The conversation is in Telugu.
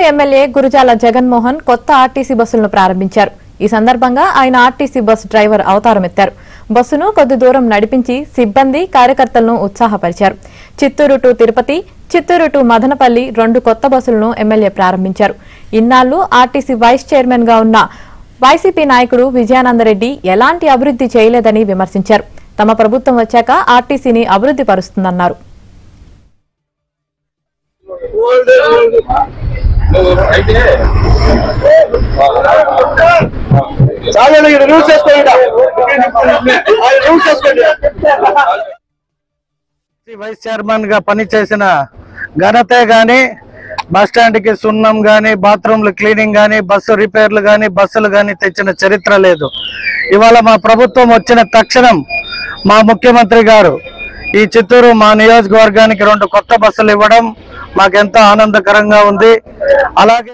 చిత్తూరు ఎమ్మెల్యే గురుజాల జగన్మోహన్ కొత్త ఆర్టీసీ బస్సులను ప్రారంభించారు. ఈ సందర్భంగా ఆయన ఆర్టీసీ బస్ డ్రైవర్ అవతారం ఎత్తారు. బస్సును కొద్ది దూరం నడిపించి సిబ్బంది కార్యకర్తలను ఉత్సాహపరిచారు. చిత్తూరు టు తిరుపతి, చిత్తూరు టు మదనపల్లి 2 కొత్త బస్సులను ఎమ్మెల్యే ప్రారంభించారు. ఇన్నాళ్లు ఆర్టీసీ వైస్ చైర్మన్ గా ఉన్న వైసీపీ నాయకుడు విజయానందరెడ్డి ఎలాంటి అభివృద్ధి చేయలేదని విమర్శించారు. తమ ప్రభుత్వం వచ్చాక ఆర్టీసీని అభివృద్ధి పరుస్తుందన్నారు. వైస్ చైర్మన్ గా పనిచేసిన ఘనతే గాని, బస్టాండ్ కి సున్నం గాని, బాత్రూమ్లు క్లీనింగ్ గాని, బస్సు రిపేర్లు గాని, బస్సులు గాని తెచ్చిన చరిత్ర లేదు. ఇవాళ మా ప్రభుత్వం వచ్చిన తక్షణం మా ముఖ్యమంత్రి గారు ఈ చిత్తూరు మా నియోజకవర్గానికి 2 కొత్త బస్సులు ఇవ్వడం మాకెంతో ఆనందకరంగా ఉంది. అలాగే